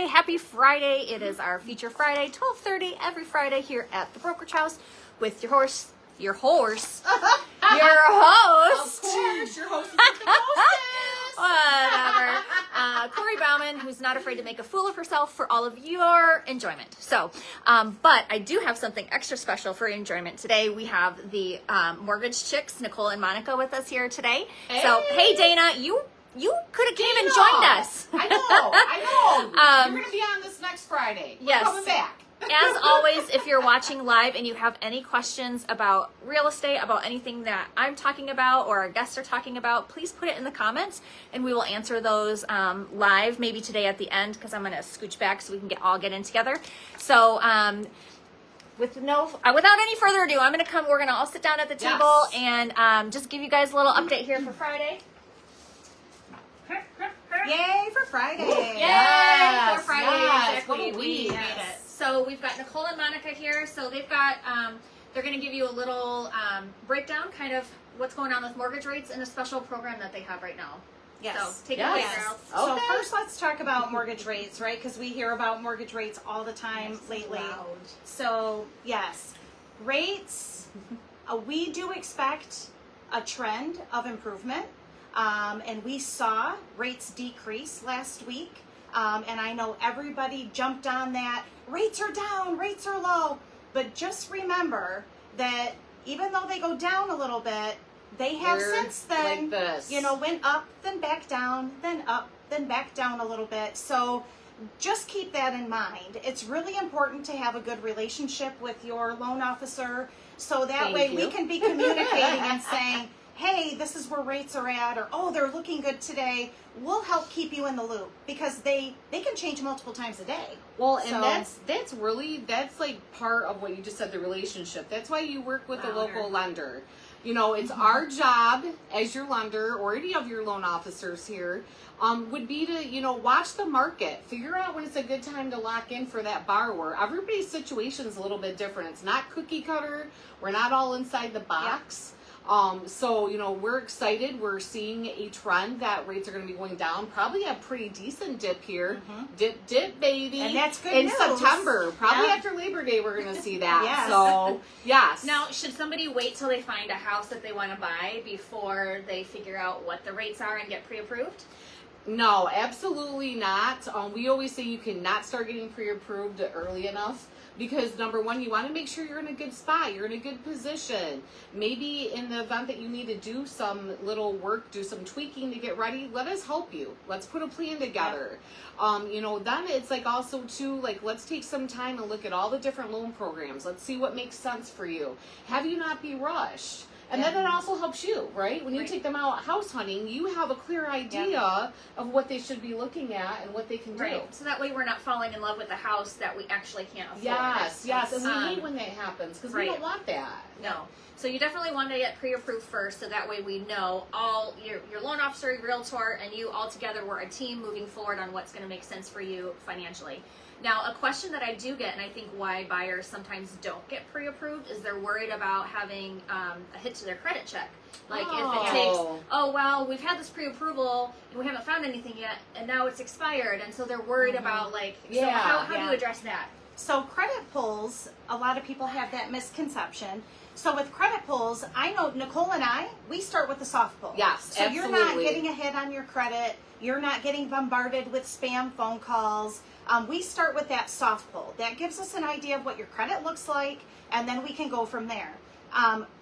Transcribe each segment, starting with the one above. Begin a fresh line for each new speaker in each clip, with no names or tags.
Happy Friday. It is our feature Friday, 12:30 every Friday here at the Brokerage House with your host. Your host.
Of course, your host is the hostess.
Whatever. Corey Bauman, who's not afraid to make a fool of herself for all of your enjoyment. So, but I do have something extra special for your enjoyment today. We have the Mortgage Chicks, Nicole and Monica, with us here today.
Hey.
So, hey, Dana, you could have came and joined us.
I know. You're going to be on this next Friday. We're
yes.
coming back.
As always, if you're watching live and you have any questions about real estate, about anything that I'm talking about or our guests are talking about, please put it in the comments and we will answer those live, maybe today at the end, because I'm going to scooch back so we can all get in together. So without any further ado, we're going to all sit down at the table and just give you guys a little update here for Friday.
Yay for Friday.
Yay for Friday.
Yes.
Exactly.
What
We made it. So we've got Nicole and Monica here. So they've got, they're going to give you a little breakdown, kind of what's going on with mortgage rates and a special program that they have right now.
Yes.
So take it away, girls.
So first let's talk about mortgage rates, right? Because we hear about mortgage rates all the time lately.
Loud.
So yes, rates, we do expect a trend of improvement. And we saw rates decrease last week. And I know everybody jumped on that. Rates are down, rates are low. But just remember that even though they go down a little bit, they have since then, went up, then back down, then up, then back down a little bit. So just keep that in mind. It's really important to have a good relationship with your loan officer. So that way we can be communicating and saying, hey, this is where rates are at, or, oh, they're looking good today. We'll help keep you in the loop because they can change multiple times a day.
Well, and that's like part of what you just said, the relationship. That's why you work with a local lender. You know, it's our job as your lender or any of your loan officers here would be to, watch the market. Figure out when it's a good time to lock in for that borrower. Everybody's situation is a little bit different. It's not cookie cutter. We're not all inside the box. So, we're excited. We're seeing a trend that rates are going to be going down. Probably a pretty decent dip here. Dip, baby.
And that's good
in
news.
September. Probably after Labor Day, we're going to see that.
Yes.
So, yes.
Now, should somebody wait till they find a house that they want to buy before they figure out what the rates are and get pre-approved?
No, absolutely not. We always say you cannot start getting pre-approved early enough. Because number one, you want to make sure you're in a good spot. You're in a good position. Maybe in the event that you need to do some little work, do some tweaking to get ready, let us help you. Let's put a plan together. Then it's like also too, like, let's take some time and look at all the different loan programs. Let's see what makes sense for you. Have you not be rushed. And then it also helps you, right? When you take them out house hunting, you have a clear idea of what they should be looking at and what they can do.
So that way we're not falling in love with a house that we actually can't afford.
Yes. And we hate when that happens because we don't want that.
No. So you definitely want to get pre-approved first so that way we know all your loan officer, your realtor, and you all together, we're a team moving forward on what's going to make sense for you financially. Now, a question that I do get, and I think why buyers sometimes don't get pre-approved, is they're worried about having a hit to their credit check. Like if it takes, we've had this pre-approval and we haven't found anything yet, and now it's expired, and so they're worried about so how do you address that?
So credit pulls, a lot of people have that misconception. So with credit pulls, I know Nicole and we start with the soft pull.
Yes,
so
absolutely.
You're not getting a hit on your credit. You're not getting bombarded with spam phone calls. We start with that soft pull. That gives us an idea of what your credit looks like, and then we can go from there.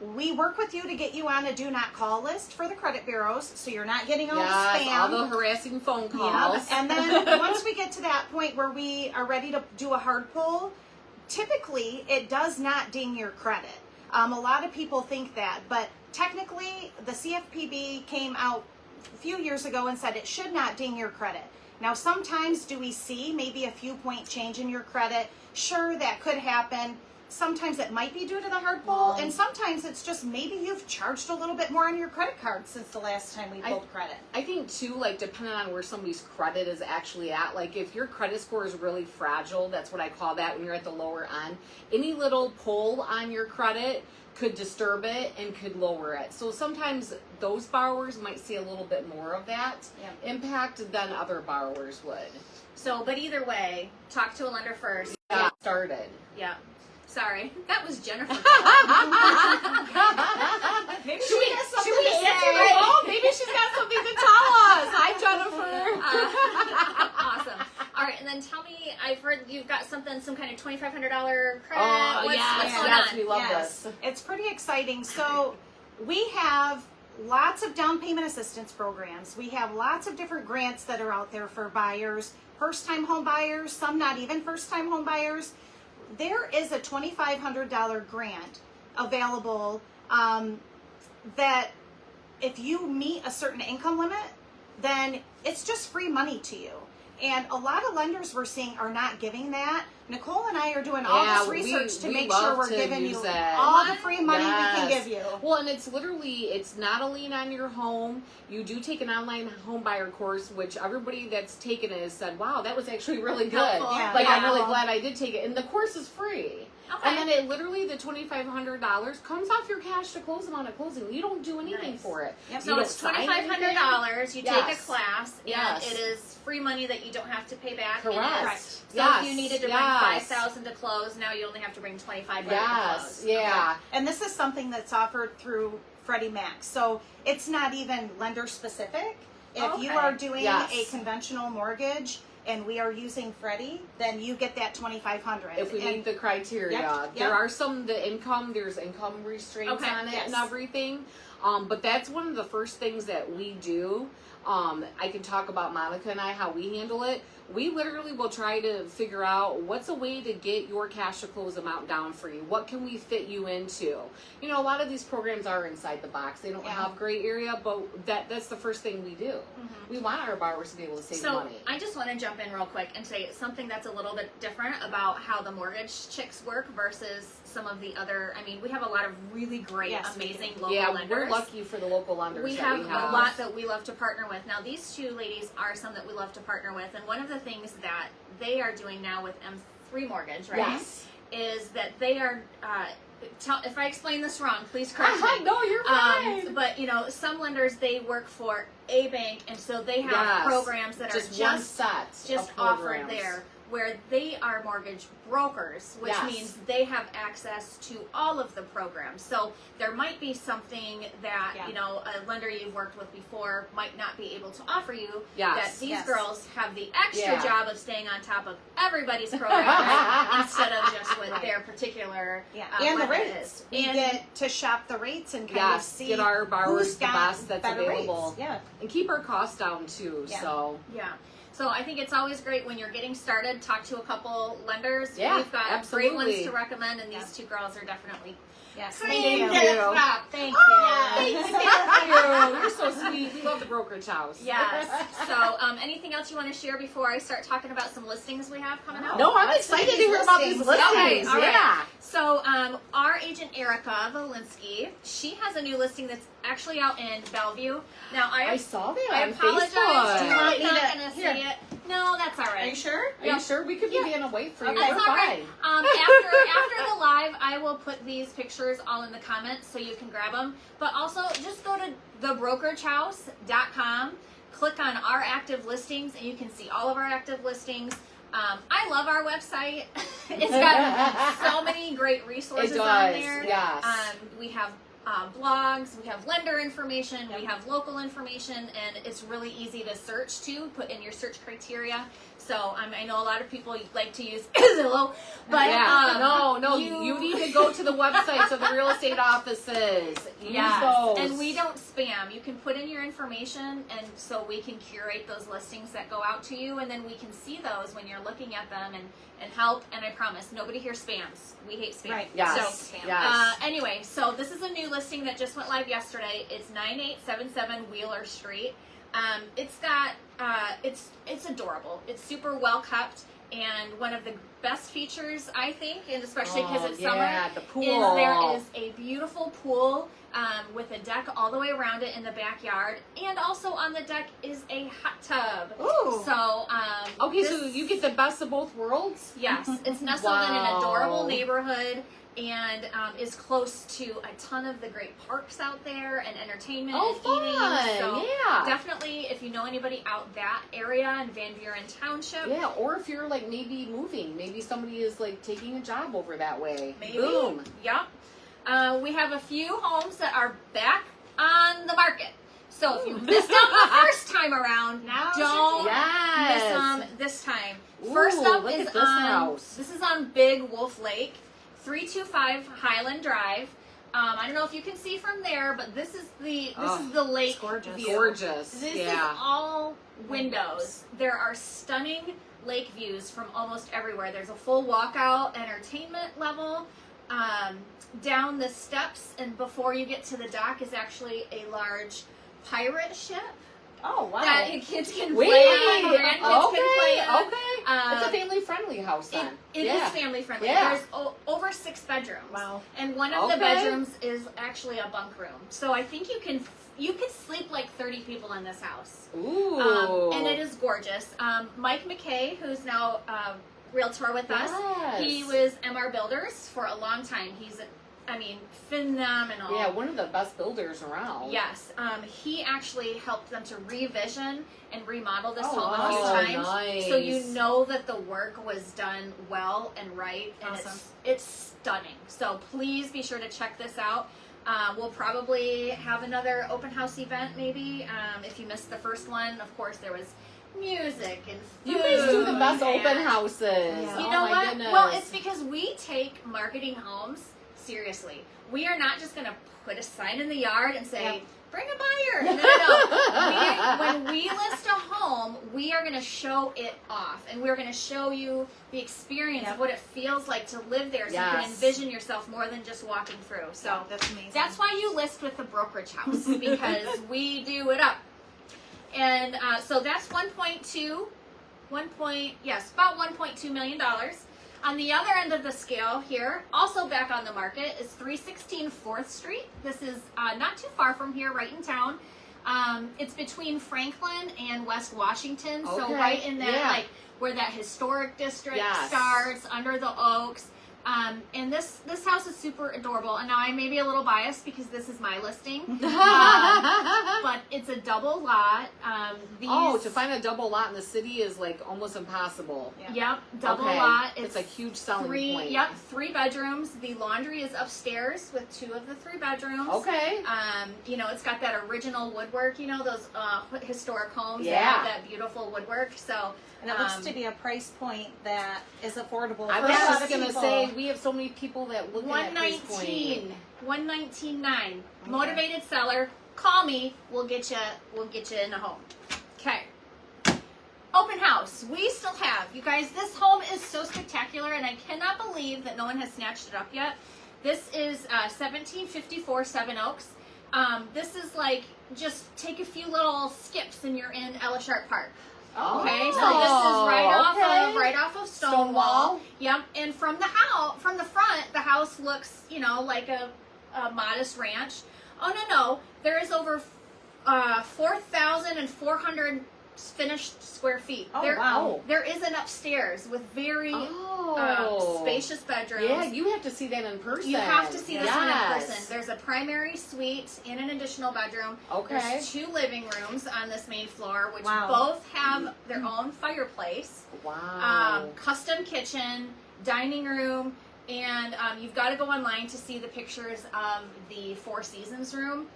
We work with you to get you on a do not call list for the credit bureaus, so you're not getting all the spam.
All the harassing phone calls.
Yep. And then once we get to that point where we are ready to do a hard pull, typically it does not ding your credit. A lot of people think that, but technically the CFPB came out a few years ago and said it should not ding your credit. Now, sometimes do we see maybe a few point change in your credit? Sure, that could happen. sometimes it might be due to the hard pull, and sometimes it's just maybe you've charged a little bit more on your credit card since the last time we pulled credit.
I think too, like depending on where somebody's credit is actually at, like if your credit score is really fragile, that's what I call that when you're at the lower end. Any little pull on your credit could disturb it and could lower it. So sometimes those borrowers might see a little bit more of that impact than other borrowers would.
So, but either way, talk to a lender first.
Yeah, started.
Yeah. Sorry, that was Jennifer.
Maybe
Should we answer the phone? Maybe she's got something to tell us. Hi, Jennifer.
Awesome. All right, and then tell me, I've heard you've got some kind of $2,500 credit. What's going on?
We love this.
It's pretty exciting. So we have lots of down payment assistance programs. We have lots of different grants that are out there for buyers, first-time home buyers, some not even first-time home buyers. There is a $2,500 grant available that if you meet a certain income limit, then it's just free money to you. And a lot of lenders we're seeing are not giving that. Nicole and I are doing all this research to make sure we're giving you all the free money we can give you.
Well, and it's not a lien on your home. You do take an online home buyer course, which everybody that's taken it has said, wow, that was actually really good.
Yeah.
I'm really glad I did take it. And the course is free.
Okay.
And then it literally, the $2,500 comes off your cash to close amount at closing. You don't do anything for it.
Yep.
So it's $2,500. You take a class, and
Yes.
it is free money that you don't have to pay back.
Correct.
So if you needed to bring $5,000 to close, now you only have to bring $2,500 to close.
Yeah.
Okay. And this is something that's offered through Freddie Mac. So it's not even lender specific. If you are doing a conventional mortgage and we are using Freddie, then you get that $2,500.
If we meet the criteria. There are some, there's income restraints on it and everything. But that's one of the first things that we do. I can talk about Monica and I, how we handle it. We literally will try to figure out what's a way to get your cash to close amount down for you. What can we fit you into? You know, a lot of these programs are inside the box. They don't have gray area, but that's the first thing we do. Mm-hmm. We want our borrowers to be able to save money.
So I just want to jump in real quick and say something that's a little bit different about how the Mortgage Chics work versus some of the other. I mean, we have a lot of really great, amazing local lenders.
We're lucky for the local lenders.
We have a lot that we love to partner with. Now, these two ladies are some that we love to partner with, and one of the things that they are doing now with M3 Mortgage, right?
Yes.
Is that they are. If I explain this wrong, please correct me.
No, you're fine.
But you know, some lenders, they work for a bank, and so they have programs that
just
are
one set
just offered there, where they are mortgage brokers, which means they have access to all of the programs. So there might be something that you know, a lender you've worked with before might not be able to offer you. That these girls have the extra job of staying on top of everybody's program instead of just with their particular
and the rates. We get to shop the rates and kind of see
get our borrowers the best that's available.
Rates.
And keep our costs down too.
So I think it's always great when you're getting started, talk to a couple lenders.
Yeah,
we've got great ones to recommend, and these two girls are definitely
Thank you.
Thank you.
Thank you. You're so sweet. We love the Brokerage House.
Yes. So anything else you want to share before I start talking about some listings we have coming up?
No, I'm excited to hear about these listings.
Okay, all right. So our agent Erica Valinsky, she has a new listing that's actually out in Bellevue. Now I
saw that
I
on
apologize.
Facebook.
Do you want me to see it? No, that's all right.
Are you sure?
Are you sure? We could be being away for you.
That's
We're
all
fine.
right. After the live, I will put these pictures all in the comments so you can grab them. But also, just go to thebrokeraghouse.com, click on our active listings, and you can see all of our active listings. I love our website. It's got so many great resources on there.
Yes.
We have blogs, we have lender information, we have local information, and it's really easy to search too. Put in your search criteria. So I know a lot of people like to use Zillow, but
you need to go to the websites of the real estate offices. Use those.
And we don't spam. You can put in your information, and so we can curate those listings that go out to you, and then we can see those when you're looking at them and help. And I promise, nobody here spams. We hate spam.
Right.
Yes.
So,
yes.
Anyway, so this is a new listing that just went live yesterday. It's 9877 Wheeler Street. It's got it's adorable. It's super well kept, And one of the best features, I think, and especially because it's
the
summer,
pool.
is there is a beautiful pool with a deck all the way around it in the backyard. And also on the deck is a hot tub.
Ooh.
So,
Okay, so you get the best of both worlds?
yes, it's nestled in an
Wow.
adorable neighborhood and is close to a ton of the great parks out there and entertainment
Oh,
and
fun.
eating. So
Yeah.
definitely, if you know anybody out that area in Van Buren Township,
Yeah, or if you're like maybe moving, maybe somebody is like taking a job over that way.
maybe.
Boom.
Yep. We have a few homes that are back on the market. So if you missed them the first time around,
Now's your
don't
chance.
miss
Yes.
them this time.
Ooh,
First up
look
is
at this house.
This is on Big Wolf Lake, 325 Highland Drive. I don't know if you can see from there, but this is the lake
It's gorgeous.
view.
Gorgeous.
This
yeah.
is all windows. There are stunning lake views from almost everywhere. There's a full walkout entertainment level. Down the steps and before you get to the dock is actually a large pirate ship
Oh, wow.
that kids can
Wait,
play on, grandkids
okay,
can play on.
okay. It's a family-friendly house then.
It is family friendly.
Yeah.
There's over 6 bedrooms.
Wow.
And one of the
Okay.
bedrooms is actually a bunk room. So I think you could sleep like 30 people in this house.
Ooh.
And it is gorgeous. Mike McKay, who's now a realtor with us,
Yes.
he was MR Builders for a long time. He's, phenomenal.
Yeah, one of the best builders around.
Yes. He actually helped them to revision and remodel this
Oh,
home a
wow.
few
Oh,
times.
nice.
So you know that the work was done well and right. And
Awesome.
it's stunning. So please be sure to check this out. We'll probably have another open house event maybe. If you missed the first one, of course, there was music and food.
You guys do the best
and-
open houses.
Yeah.
You
Oh
know
my
what?
goodness.
Well, it's because we take marketing homes seriously. We are not just going to put a sign in the yard and say,
Yep.
bring a buyer. No. When we list a home, we are going to show it off. And we're going to show you the experience
Yep.
of what it feels like to live there so you can
Yes.
envision yourself more than just walking through. So
That's amazing.
that's why you list with the brokerage house because we do it up. And so that's about $1.2 million. On the other end of the scale here, also back on the market, is 316 4th Street. This is not too far from here, right in town. It's between Franklin and West Washington, so
Okay,
right in that,
yeah.
like, where that historic district
Yes.
starts, under the oaks. And this house is super adorable. And now I may be a little biased because this is my listing. But it's a double lot.
To find a double lot in the city is like almost impossible.
Yep, double
Okay.
lot.
It's a huge selling point.
3 bedrooms. The laundry is upstairs with 2 of the 3 bedrooms.
Okay.
It's got that original woodwork, those historic homes that
Yeah.
have that beautiful woodwork. So,
And it looks to be a price point that is affordable
I
for
was
a lot
just
of
gonna
people.
say we have so many people that look at that price point.
119.9.
Okay.
Motivated seller. Call me. We'll get you in a home. Okay. Open house. We still have, you guys, this home is so spectacular and I cannot believe that no one has snatched it up yet. This is 1754 Seven Oaks. This is like, just take a few little skips and you're in Ella Sharp Park. Okay, so this is right off of Stonewall. Yep, and from the front, the house looks, like a modest ranch. Oh no, there is over 4,400 finished square feet.
Oh,
there,
wow.
There is an upstairs with very spacious bedrooms.
Yeah, you have to see that in person.
You have to see this one in
Yes.
person. There's a primary suite and an additional bedroom.
Okay.
There's 2 living rooms on this main floor, which
Wow.
both have their own fireplace,
Wow.
custom kitchen, dining room, and you've got to go online to see the pictures of the Four Seasons room.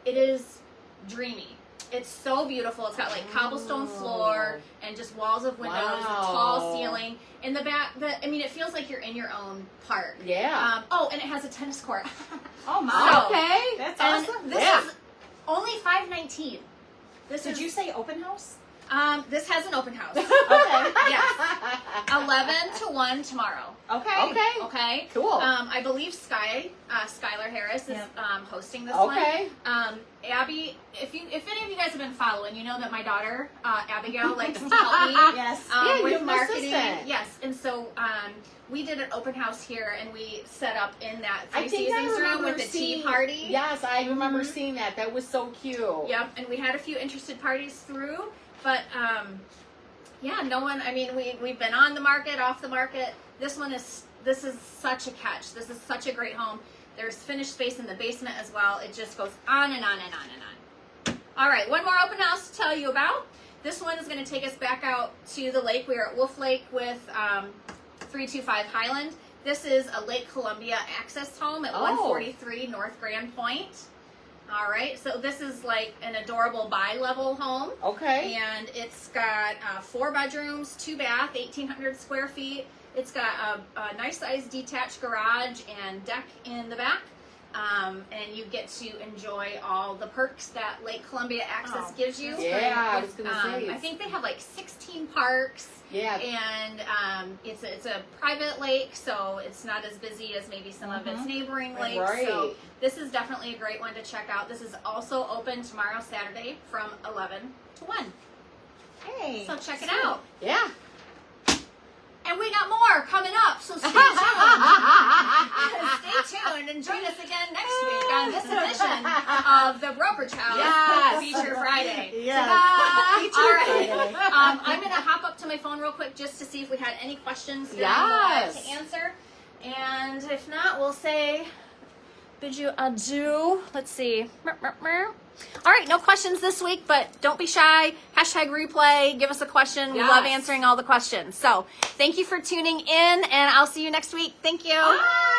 It is dreamy. It's so beautiful. It's got like cobblestone floor and just walls of windows, a tall
Wow.
ceiling. In the back, it feels like you're in your own park.
Yeah.
And it has a tennis court.
Oh my.
So-
Okay.
That's
And
awesome.
this
Yeah.
is only $519.
Did you say open house?
This has an open house.
Okay.
Yes. 11 to 1 tomorw.
Okay.
Okay.
Okay.
Cool.
I believe Skylar Harris is
Yeah.
hosting this
Okay.
one. Abby, if any of you guys have been following, you know that my daughter Abigail likes to help me
Yes.
Yeah, you
with
have an
marketing.
assistant.
Yeah, we did an open house here, and we set up in that
I
Three
think I
Seasons room
remember
with the
seeing,
tea party.
Yes, I remember seeing that. That was so cute.
Yep, and we had a few interested parties through, but yeah, no one. I mean, we've been on the market, off the market. This is such a catch. This is such a great home. There's finished space in the basement as well. It just goes on and on and on and on. All right, one more open house to tell you about. This one is going to take us back out to the lake. We are at Wolf Lake with 325 Highland. This is a Lake Columbia access home at 143 North Grand Point. All right, so this is like an adorable bi-level home.
Okay.
And it's got 4 bedrooms, 2 bath, 1,800 square feet. It's got a nice sized detached garage and deck in the back. And you get to enjoy all the perks that Lake Columbia Access gives you.
Yeah, I was gonna say.
I think they have like 16 parks.
Yeah.
And it's a private lake, so it's not as busy as maybe some of its neighboring lakes.
Right.
So this is definitely a great one to check out. This is also open tomorrow, Saturday, from 11 to 1.
Hey.
So check it out.
Yeah.
And we got more coming up, so stay tuned. Stay tuned and join us again next week on this edition of the Brokerage House Feature Friday.
Yes.
All right. I'm going to hop up to my phone real quick just to see if we had any questions to answer. And if not, we'll say bid you adieu. Let's see. All right, no questions this week, but don't be shy. Hashtag replay. Give us a question. We love answering all the questions. So thank you for tuning in, and I'll see you next week. Thank you.
Bye.